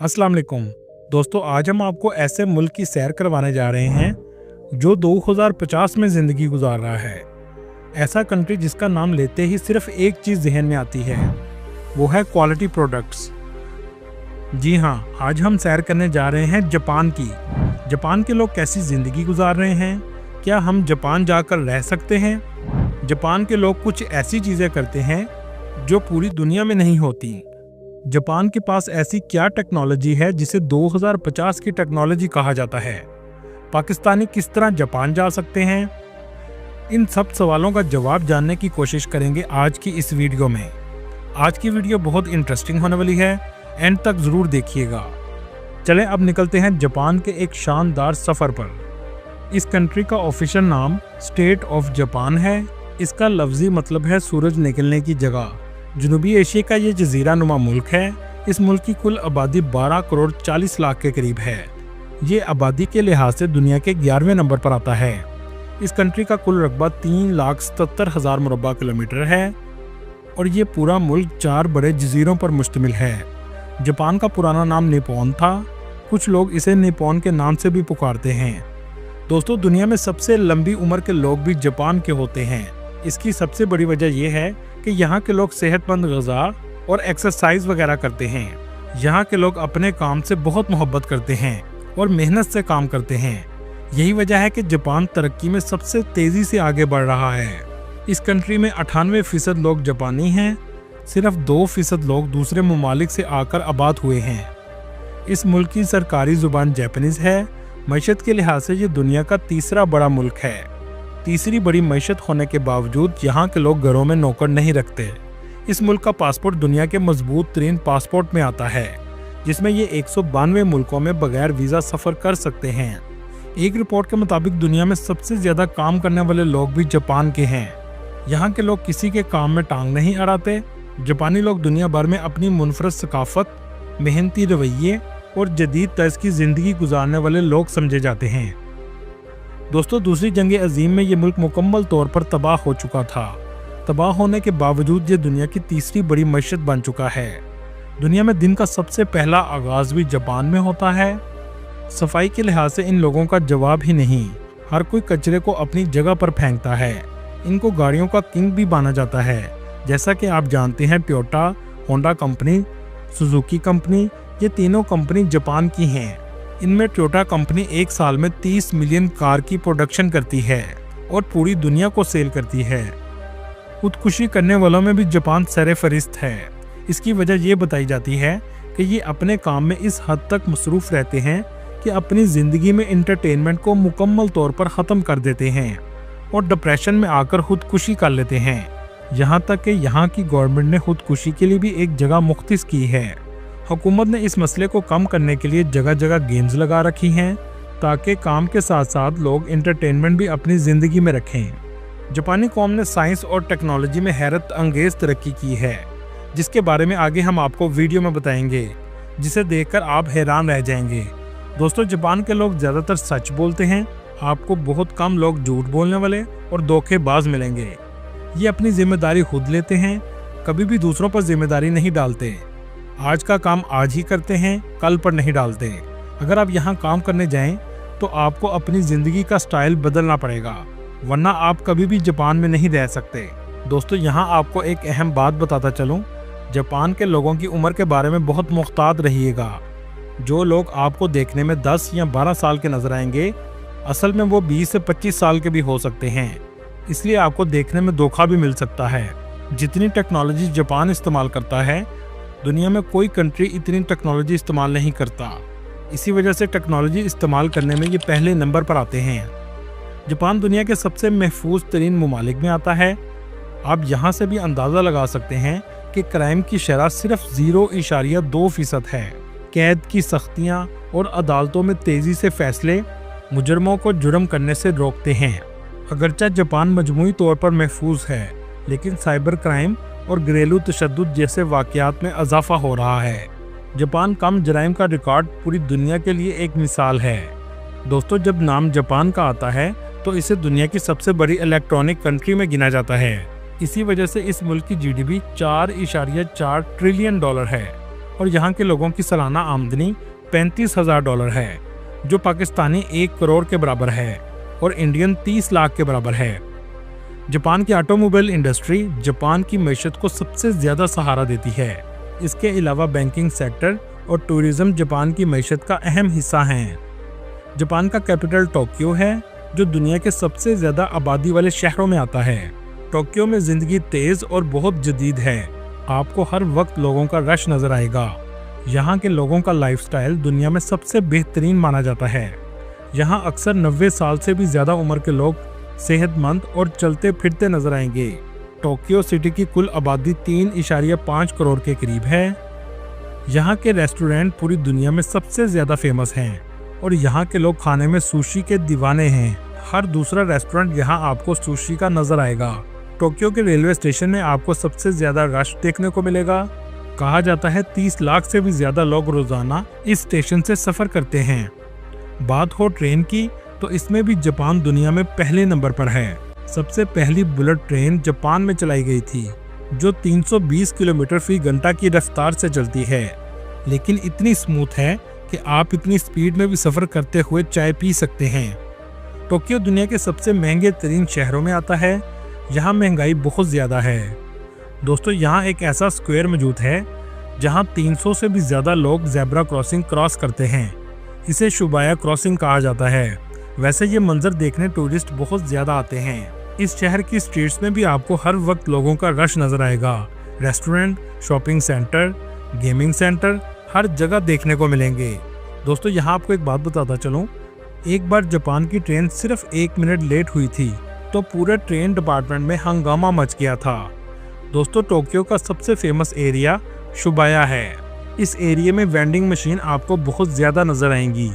अस्सलाम वालेकुम दोस्तों, आज हम आपको ऐसे मुल्क की सैर करवाने जा रहे हैं जो 2050 में ज़िंदगी गुजार रहा है। ऐसा कंट्री जिसका नाम लेते ही सिर्फ एक चीज़ जहन में आती है, वो है क्वालिटी प्रोडक्ट्स। जी हाँ, आज हम सैर करने जा रहे हैं जापान की। जापान के लोग कैसी ज़िंदगी गुजार रहे हैं, क्या हम जापान जाकर रह सकते हैं? जापान के लोग कुछ ऐसी चीज़ें करते हैं जो पूरी दुनिया में नहीं होती। जापान के पास ऐसी क्या टेक्नोलॉजी है जिसे 2050 की टेक्नोलॉजी कहा जाता है? पाकिस्तानी किस तरह जापान जा सकते हैं? इन सब सवालों का जवाब जानने की कोशिश करेंगे आज की इस वीडियो में। आज की वीडियो बहुत इंटरेस्टिंग होने वाली है, एंड तक ज़रूर देखिएगा। चलें अब निकलते हैं जापान के एक शानदार सफ़र पर। इस कंट्री का ऑफिशियल नाम स्टेट ऑफ जापान है। इसका लफ्ज़ी मतलब है सूरज निकलने की जगह। जनूबी एशिया का ये जजीरा नुमा मुल्क है। इस मुल्क की कुल आबादी 12 करोड़ 40 लाख के करीब है। ये आबादी के लिहाज से दुनिया के 11वें नंबर पर आता है। इस कंट्री का कुल रकबा 3,77,000 मुरब्बा किलोमीटर है और ये पूरा मुल्क 4 बड़े जजीरों पर मुश्तमिल है। जापान का पुराना नाम निप्पॉन था। कुछ लोग इसे निप्पॉन के नाम से भी पुकारते हैं। दोस्तों, दुनिया में सबसे लंबी उम्र के लोग भी जापान के होते हैं। इसकी सबसे बड़ी वजह यह है कि यहाँ के लोग सेहतमंद ग़िज़ा और एक्सरसाइज वगैरह करते हैं। यहाँ के लोग अपने काम से बहुत मोहब्बत करते हैं और मेहनत से काम करते हैं। यही वजह है कि जापान तरक्की में सबसे तेज़ी से आगे बढ़ रहा है। इस कंट्री में 98% लोग जापानी हैं। सिर्फ 2% लोग दूसरे ममालिक से आकर आबाद हुए हैं। इस मुल्क की सरकारी ज़ुबान जापानीज़ है। मईशत के लिहाज से ये दुनिया का तीसरा बड़ा मुल्क है। तीसरी बड़ी मईशत होने के बावजूद यहाँ के लोग घरों में नौकर नहीं रखते। इस मुल्क का पासपोर्ट दुनिया के मजबूत तरीन पासपोर्ट में आता है, जिसमें ये 192 मुल्कों में बगैर वीज़ा सफ़र कर सकते हैं। एक रिपोर्ट के मुताबिक दुनिया में सबसे ज़्यादा काम करने वाले लोग भी जापान के हैं। यहाँ के लोग किसी के काम में टांग नहीं अड़ाते। जापानी लोग दुनिया भर में अपनी मुनफरद सकाफत, मेहनती रवैये और जदीद तर्ज की ज़िंदगी गुजारने वाले लोग समझे जाते हैं। दोस्तों, दूसरी जंग अजीम में ये मुल्क मुकम्मल तौर पर तबाह हो चुका था। तबाह होने के बावजूद ये दुनिया की तीसरी बड़ी मईशत बन चुका है। दुनिया में दिन का सबसे पहला आगाज़ भी जापान में होता है। सफाई के लिहाज से इन लोगों का जवाब ही नहीं। हर कोई कचरे को अपनी जगह पर फेंकता है। इनको गाड़ियों का किंग भी माना जाता है। जैसा कि आप जानते हैं, Toyota, Honda company, Suzuki company, ये तीनों कंपनी जापान की हैं। इनमें टोयोटा कंपनी एक साल में 30 मिलियन कार की प्रोडक्शन करती है और पूरी दुनिया को सेल करती है। खुदकुशी करने वालों में भी जापान सरफहरिस्त है। इसकी वजह ये बताई जाती है कि ये अपने काम में इस हद तक मसरूफ़ रहते हैं कि अपनी ज़िंदगी में इंटरटेनमेंट को मुकम्मल तौर पर ख़त्म कर देते हैं और डिप्रेशन में आकर खुदकुशी कर लेते हैं। यहाँ तक कि यहाँ की गवर्नमेंट ने खुदकुशी के लिए भी एक जगह मुख्तस की है। हुकूमत ने इस मसले को कम करने के लिए जगह जगह गेम्स लगा रखी हैं ताकि काम के साथ साथ लोग इंटरटेनमेंट भी अपनी ज़िंदगी में रखें। जापानी कौम ने साइंस और टेक्नोलॉजी में हैरत अंगेज़ तरक्की की है, जिसके बारे में आगे हम आपको वीडियो में बताएंगे, जिसे देखकर आप हैरान रह जाएंगे। दोस्तों, जापान के लोग ज़्यादातर सच बोलते हैं। आपको बहुत कम लोग झूठ बोलने वाले और धोखेबाज मिलेंगे। ये अपनी जिम्मेदारी खुद लेते हैं, कभी भी दूसरों पर जिम्मेदारी नहीं डालते। आज का काम आज ही करते हैं, कल पर नहीं डालते। अगर आप यहाँ काम करने जाएं तो आपको अपनी ज़िंदगी का स्टाइल बदलना पड़ेगा, वरना आप कभी भी जापान में नहीं रह सकते। दोस्तों, यहाँ आपको एक अहम बात बताता चलूँ। जापान के लोगों की उम्र के बारे में बहुत मुहतात रहिएगा। जो लोग आपको देखने में 10 या 12 साल के नजर आएंगे, असल में वो 20 से 25 साल के भी हो सकते हैं। इसलिए आपको देखने में धोखा भी मिल सकता है। जितनी टेक्नोलॉजी जापान इस्तेमाल करता है, दुनिया में कोई कंट्री इतनी टेक्नोलॉजी इस्तेमाल नहीं करता। इसी वजह से टेक्नोलॉजी इस्तेमाल करने में ये पहले नंबर पर आते हैं। जापान दुनिया के सबसे महफूज तरीन ममालिक में आता है। आप यहाँ से भी अंदाज़ा लगा सकते हैं कि क्राइम की शरह सिर्फ 0.2% है। कैद की सख्तियाँ और अदालतों में तेज़ी से फैसले मुजरमों को जुर्म करने से रोकते हैं। अगरचे जापान मजमूई तौर पर महफूज है, लेकिन साइबर क्राइम और घरेलू तशद्दुद जैसे वाक़यात में इजाफा हो रहा है। जापान कम जराइम का रिकॉर्ड पूरी दुनिया के लिए एक मिसाल है। दोस्तों, जब नाम जापान का आता है तो इसे दुनिया की सबसे बड़ी इलेक्ट्रॉनिक कंट्री में गिना जाता है। इसी वजह से इस मुल्क की GDP $4.4 ट्रिलियन है। और यहाँ के लोगों की सालाना आमदनी $35,000 है, जो पाकिस्तानी 1 करोड़ के बराबर है और इंडियन 30 लाख के बराबर है। जापान की ऑटोमोबाइल इंडस्ट्री जापान की मैशत को सबसे ज़्यादा सहारा देती है। इसके अलावा बैंकिंग सेक्टर और टूरिज्म जापान की मैशत का अहम हिस्सा हैं। जापान का कैपिटल टोक्यो है, जो दुनिया के सबसे ज़्यादा आबादी वाले शहरों में आता है। टोक्यो में ज़िंदगी तेज़ और बहुत जदीद है। आपको हर वक्त लोगों का रश नज़र आएगा। यहाँ के लोगों का लाइफस्टाइल दुनिया में सबसे बेहतरीन माना जाता है। यहाँ अक्सर 90 साल से भी ज़्यादा उम्र के लोग सेहतमंद और चलते फिरते नजर आएंगे। टोक्यो सिटी की कुल आबादी 3.5 करोड़ के करीब है। यहाँ के रेस्टोरेंट पूरी दुनिया में सबसे ज़्यादा फेमस हैं और यहाँ के लोग खाने में सुशी के दीवाने हैं। हर दूसरा रेस्टोरेंट यहाँ आपको सुशी का नजर आएगा। टोक्यो के रेलवे स्टेशन में आपको सबसे ज़्यादा रश देखने को मिलेगा। कहा जाता है 30 लाख से भी ज़्यादा लोग रोज़ाना इस स्टेशन से सफ़र करते हैं। बात हो ट्रेन की, तो इसमें भी जापान दुनिया में पहले नंबर पर है। सबसे पहली बुलेट ट्रेन जापान में चलाई गई थी, जो 320 किलोमीटर फी घंटा की रफ्तार से चलती है, लेकिन इतनी स्मूथ है कि आप इतनी स्पीड में भी सफ़र करते हुए चाय पी सकते हैं। टोक्यो दुनिया के सबसे महंगे तरीन शहरों में आता है। यहाँ महंगाई बहुत ज़्यादा है। दोस्तों, यहाँ एक ऐसा स्क्वायर मौजूद है जहाँ 300 से भी ज़्यादा लोग ज़ेब्रा क्रॉसिंग क्रॉस करते हैं। इसे शुबाया क्रॉसिंग कहा जाता है। वैसे ये मंजर देखने टूरिस्ट बहुत ज़्यादा आते हैं। इस शहर की स्ट्रीट्स में भी आपको हर वक्त लोगों का रश नज़र आएगा। Restaurant, shopping centre, gaming centre हर जगह देखने को मिलेंगे। दोस्तों, यहाँ आपको एक बात बताता चलूँ, एक बार जापान की ट्रेन सिर्फ 1 मिनट लेट हुई थी तो पूरे ट्रेन डिपार्टमेंट में हंगामा मच गया था। दोस्तों, टोक्यो का सबसे फेमस एरिया शुबाया है। इस एरिया में वेंडिंग मशीन आपको बहुत ज़्यादा नज़र आएंगी।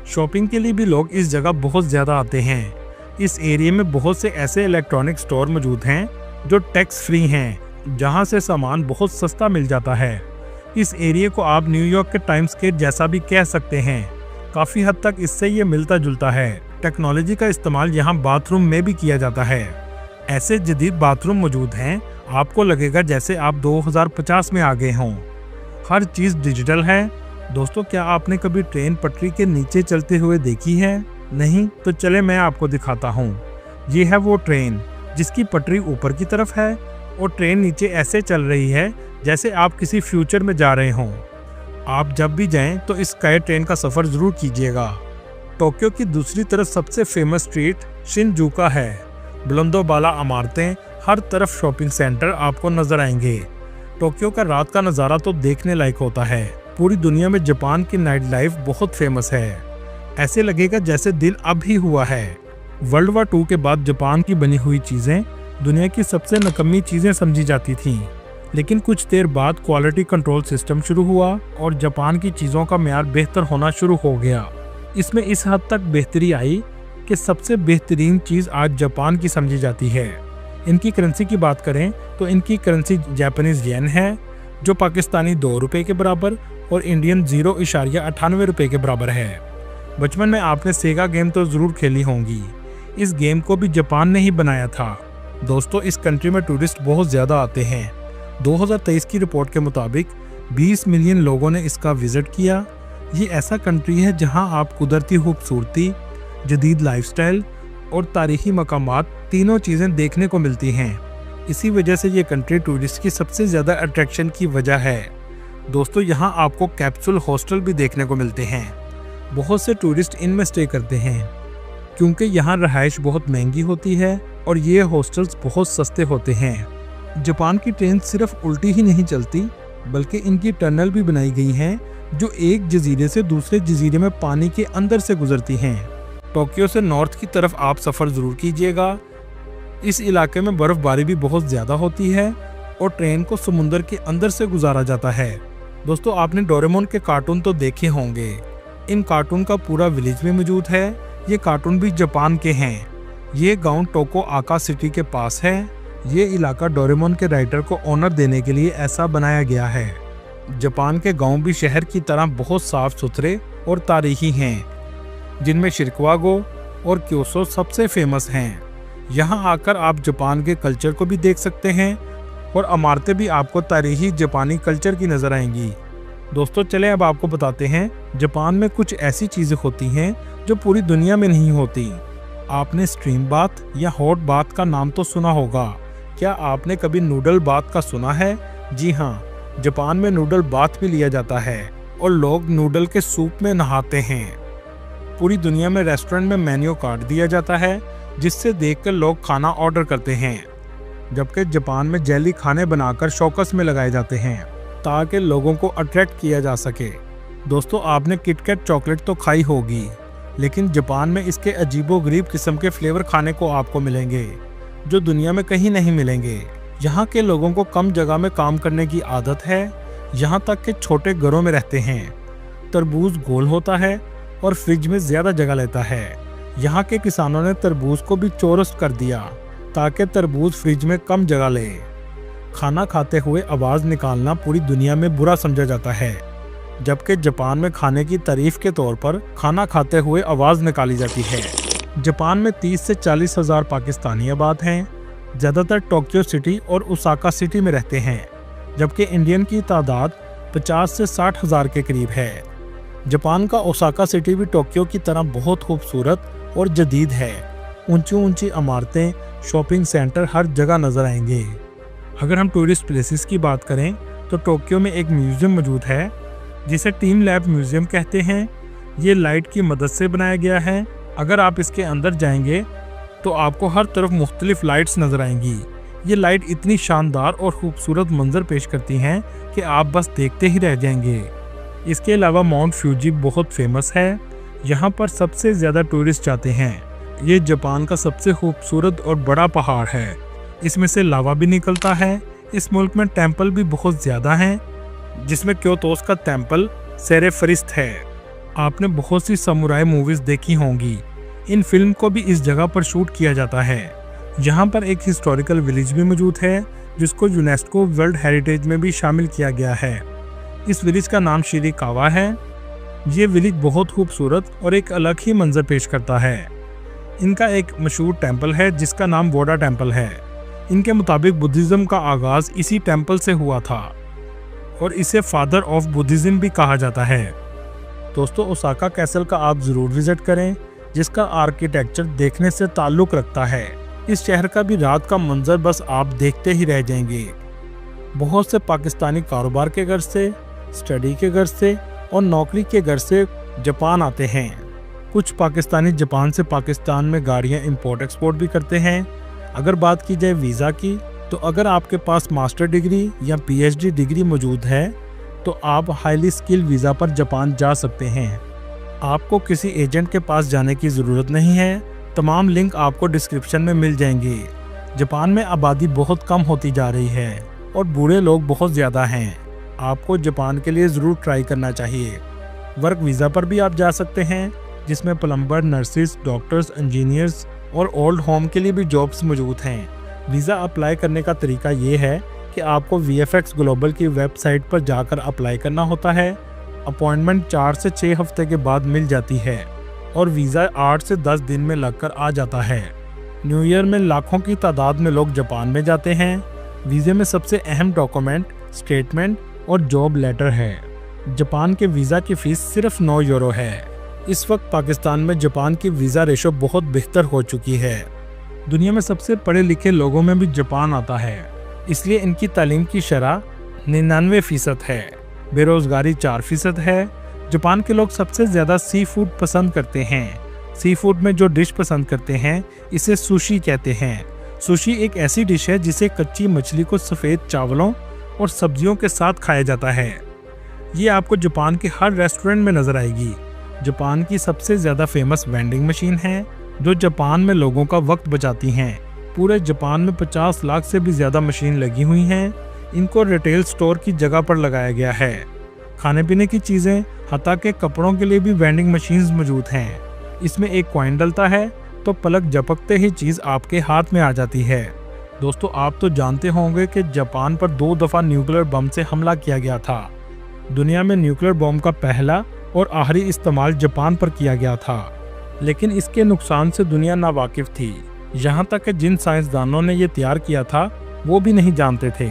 शॉपिंग के लिए भी लोग इस जगह बहुत ज़्यादा आते हैं। इस एरिया में बहुत से ऐसे इलेक्ट्रॉनिक स्टोर मौजूद हैं जो टैक्स फ्री हैं, जहां से सामान बहुत सस्ता मिल जाता है। इस एरिया को आप न्यूयॉर्क के टाइम स्क्वायर जैसा भी कह सकते हैं। काफ़ी हद तक इससे ये मिलता जुलता है। टेक्नोलॉजी का इस्तेमाल यहाँ बाथरूम में भी किया जाता है। ऐसे जदीद बाथरूम मौजूद हैं, आपको लगेगा जैसे आप 2050 में आ गए हों। हर चीज़ डिजिटल है। दोस्तों, क्या आपने कभी ट्रेन पटरी के नीचे चलते हुए देखी है? नहीं? तो चले मैं आपको दिखाता हूँ। ये है वो ट्रेन जिसकी पटरी ऊपर की तरफ है और ट्रेन नीचे ऐसे चल रही है जैसे आप किसी फ्यूचर में जा रहे हों। आप जब भी जाएं तो इस स्काई ट्रेन का सफ़र ज़रूर कीजिएगा। टोक्यो की दूसरी तरफ सबसे फेमस स्ट्रीट शिनजुका है। बुलंदोबाला इमारतें, हर तरफ शॉपिंग सेंटर आपको नज़र आएंगे। टोक्यो का रात का नज़ारा तो देखने लायक होता है। पूरी दुनिया में जापान की नाइट लाइफ बहुत फेमस है। ऐसे लगेगा जैसे दिन अब ही हुआ है। वर्ल्ड वार 2 के बाद जापान की बनी हुई चीज़ें दुनिया की सबसे नकम्मी चीज़ें समझी जाती थीं, लेकिन कुछ देर बाद क्वालिटी कंट्रोल सिस्टम शुरू हुआ और जापान की चीज़ों का म्यार बेहतर होना शुरू हो गया। इसमें इस हद तक बेहतरी आई कि सबसे बेहतरीन चीज़ आज जापान की समझी जाती है। इनकी करेंसी की बात करें तो इनकी करेंसी जापानीज येन है, जो पाकिस्तानी 2 रुपये के बराबर और इंडियन 0.98 रुपये के बराबर है। बचपन में आपने सेगा गेम तो ज़रूर खेली होंगी। इस गेम को भी जापान ने ही बनाया था। दोस्तों, इस कंट्री में टूरिस्ट बहुत ज़्यादा आते हैं। 2023 की रिपोर्ट के मुताबिक 20 मिलियन लोगों ने इसका विज़िट किया। ये ऐसा कंट्री है जहां आप कुदरती खूबसूरती, जदीद लाइफस्टाइल और तारीखी मकामात तीनों चीज़ें देखने को मिलती हैं। इसी वजह से ये कंट्री टूरिस्ट की सबसे ज़्यादा अट्रैक्शन की वजह है। दोस्तों, यहाँ आपको कैप्सूल हॉस्टल भी देखने को मिलते हैं। बहुत से टूरिस्ट इनमें स्टे करते हैं क्योंकि यहाँ रहाइश बहुत महंगी होती है और ये हॉस्टल्स बहुत सस्ते होते हैं। जापान की ट्रेन सिर्फ उल्टी ही नहीं चलती, बल्कि इनकी टनल भी बनाई गई हैं जो एक जजीरे से दूसरे जजीरे में पानी के अंदर से गुजरती हैं। टोक्यो से नॉर्थ की तरफ आप सफ़र ज़रूर कीजिएगा। इस इलाके में बर्फ़बारी भी बहुत ज़्यादा होती है और ट्रेन को समुंदर के अंदर से गुजारा जाता है। दोस्तों, आपने डोरेमोन के कार्टून तो देखे होंगे। इन कार्टून का पूरा विलेज में मौजूद है। ये कार्टून भी जापान के हैं। ये गांव टोको आका सिटी के पास है। ये इलाका डोरेमोन के राइटर को ऑनर देने के लिए ऐसा बनाया गया है। जापान के गांव भी शहर की तरह बहुत साफ सुथरे और तारीखी हैं, जिनमें शिरकागो और क्योटो सबसे फेमस हैं। यहाँ आकर आप जापान के कल्चर को भी देख सकते हैं और इमारतें भी आपको तारीखी जापानी कल्चर की नज़र आएंगी। दोस्तों चले अब आपको बताते हैं जापान में कुछ ऐसी चीजें होती हैं जो पूरी दुनिया में नहीं होती। आपने स्ट्रीम बाथ या हॉट बाथ का नाम तो सुना होगा। क्या आपने कभी नूडल बाथ का सुना है? जी हाँ, जापान में नूडल बाथ भी लिया जाता है और लोग नूडल के सूप में नहाते हैं। पूरी दुनिया में रेस्टोरेंट में मेन्यू कार्ड दिया जाता है जिससे देखकर लोग खाना ऑर्डर करते हैं, जबकि जापान में जेली खाने बनाकर शोकस में लगाए जाते हैं ताकि लोगों को अट्रैक्ट किया जा सके। दोस्तों आपने किटकैट चॉकलेट तो खाई होगी, लेकिन जापान में इसके अजीबोगरीब किस्म के फ्लेवर खाने को आपको मिलेंगे जो दुनिया में कहीं नहीं मिलेंगे। यहाँ के लोगों को कम जगह में काम करने की आदत है, यहाँ तक कि छोटे घरों में रहते हैं। तरबूज गोल होता है और फ्रिज में ज़्यादा जगह लेता है। यहाँ के किसानों ने तरबूज को भी चौरस कर दिया ताकि तरबूज फ्रिज में कम जगह ले। खाना खाते हुए आवाज़ निकालना पूरी दुनिया में बुरा समझा जाता है, जबकि जापान में खाने की तारीफ के तौर पर खाना खाते हुए आवाज़ निकाली जाती है। जापान में 30 से 40 हज़ार पाकिस्तानी आबाद हैं। ज़्यादातर टोक्यो सिटी और ओसाका सिटी में रहते हैं, जबकि इंडियन की तादाद 50 से 60 हज़ार के करीब है। जापान का ओसाका सिटी भी टोक्यो की तरह बहुत खूबसूरत और जदीद है। ऊंची ऊंची इमारतें, शॉपिंग सेंटर हर जगह नजर आएंगे। अगर हम टूरिस्ट प्लेसेस की बात करें तो टोक्यो में एक म्यूजियम मौजूद है जिसे टीम लैब म्यूजियम कहते हैं। ये लाइट की मदद से बनाया गया है। अगर आप इसके अंदर जाएंगे तो आपको हर तरफ मुख्तलिफ लाइट्स नजर आएंगी। ये लाइट इतनी शानदार और खूबसूरत मंजर पेश करती हैं कि आप बस देखते ही रह जाएंगे। इसके अलावा माउंट फ्यूजी बहुत फेमस है, यहाँ पर सबसे ज़्यादा टूरिस्ट जाते हैं। ये जापान का सबसे खूबसूरत और बड़ा पहाड़ है, इसमें से लावा भी निकलता है। इस मुल्क में टेम्पल भी बहुत ज़्यादा हैं, जिसमें क्योतोस का टेम्पल सेरेफरिस्त है। आपने बहुत सी समुराई मूवीज़ देखी होंगी, इन फिल्म को भी इस जगह पर शूट किया जाता है। यहाँ पर एक हिस्टोरिकल विलेज भी मौजूद है जिसको यूनेस्को वर्ल्ड हेरिटेज में भी शामिल किया गया है। इस विलेज का नाम शिरिकावा है। ये विलेज बहुत खूबसूरत और एक अलग ही मंजर पेश करता है। इनका एक मशहूर टेम्पल है जिसका नाम बोडा टेम्पल है। इनके मुताबिक बुद्धिज़्म का आगाज़ इसी टेम्पल से हुआ था और इसे फादर ऑफ बुद्धिज़्म भी कहा जाता है। दोस्तों ओसाका कैसल का आप ज़रूर विज़िट करें, जिसका आर्किटेक्चर देखने से ताल्लुक़ रखता है। इस शहर का भी रात का मंजर बस आप देखते ही रह जाएंगे। बहुत से पाकिस्तानी कारोबार के घर से, स्टडी के घर से और नौकरी के घर से जापान आते हैं। कुछ पाकिस्तानी जापान से पाकिस्तान में गाड़ियां इंपोर्ट एक्सपोर्ट भी करते हैं। अगर बात की जाए वीज़ा की, तो अगर आपके पास मास्टर डिग्री या पीएचडी डिग्री मौजूद है तो आप हाईली स्किल वीज़ा पर जापान जा सकते हैं। आपको किसी एजेंट के पास जाने की ज़रूरत नहीं है, तमाम लिंक आपको डिस्क्रिप्शन में मिल जाएंगे। जापान में आबादी बहुत कम होती जा रही है और बूढ़े लोग बहुत ज़्यादा हैं। आपको जापान के लिए ज़रूर ट्राई करना चाहिए। वर्क वीज़ा पर भी आप जा सकते हैं, जिसमें प्लम्बर, नर्सिस, डॉक्टर्स, इंजीनियर्स और ओल्ड होम के लिए भी जॉब्स मौजूद हैं। वीज़ा अप्लाई करने का तरीका ये है कि आपको VFX ग्लोबल की वेबसाइट पर जाकर अप्लाई करना होता है। अपॉइंटमेंट 4 से 6 हफ्ते के बाद मिल जाती है और वीज़ा 8 से 10 दिन में लगकर आ जाता है। न्यू ईयर में लाखों की तादाद में लोग जापान में जाते हैं। वीज़े में सबसे अहम डॉक्यूमेंट स्टेटमेंट और जॉब लेटर है। जापान के वीज़ा की फ़ीस सिर्फ 9 यूरो है। इस वक्त पाकिस्तान में जापान की वीज़ा रेशो बहुत बेहतर हो चुकी है। दुनिया में सबसे पढ़े लिखे लोगों में भी जापान आता है, इसलिए इनकी तालीम की शरह 99% है। बेरोज़गारी 4% है। जापान के लोग सबसे ज़्यादा सी फूड पसंद करते हैं। सी फूड में जो डिश पसंद करते हैं इसे सुशी कहते हैं। सुशी एक ऐसी डिश है जिसे कच्ची मछली को सफ़ेद चावलों और सब्जियों के साथ खाया जाता है। ये आपको जापान के हर रेस्टोरेंट में नज़र आएगी। जापान की सबसे ज़्यादा फेमस वेंडिंग मशीन है जो जापान में लोगों का वक्त बचाती हैं। पूरे जापान में 50 लाख से भी ज़्यादा मशीन लगी हुई हैं। इनको रिटेल स्टोर की जगह पर लगाया गया है। खाने पीने की चीज़ें, हत्ता के कपड़ों के लिए भी वेंडिंग मशीन्स मौजूद हैं। इसमें एक कॉइन डलता है तो पलक झपकते ही चीज़ आपके हाथ में आ जाती है। दोस्तों आप तो जानते होंगे कि जापान पर 2 दफ़ा न्यूक्लियर बम से हमला किया गया था। दुनिया में न्यूक्लियर बम का पहला और आखिरी इस्तेमाल जापान पर किया गया था, लेकिन इसके नुकसान से दुनिया नावाकिफ थी। यहाँ तक कि जिन साइंसदानों ने ये तैयार किया था वो भी नहीं जानते थे।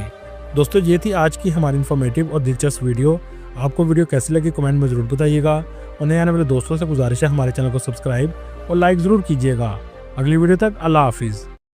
दोस्तों ये थी आज की हमारी इन्फॉर्मेटिव और दिलचस्प वीडियो। आपको वीडियो कैसी लगी कमेंट में ज़रूर बताइएगा और नए आने वाले दोस्तों से गुजारिश है हमारे चैनल को सब्सक्राइब और लाइक ज़रूर कीजिएगा। अगली वीडियो तक अल्लाह हाफिज़।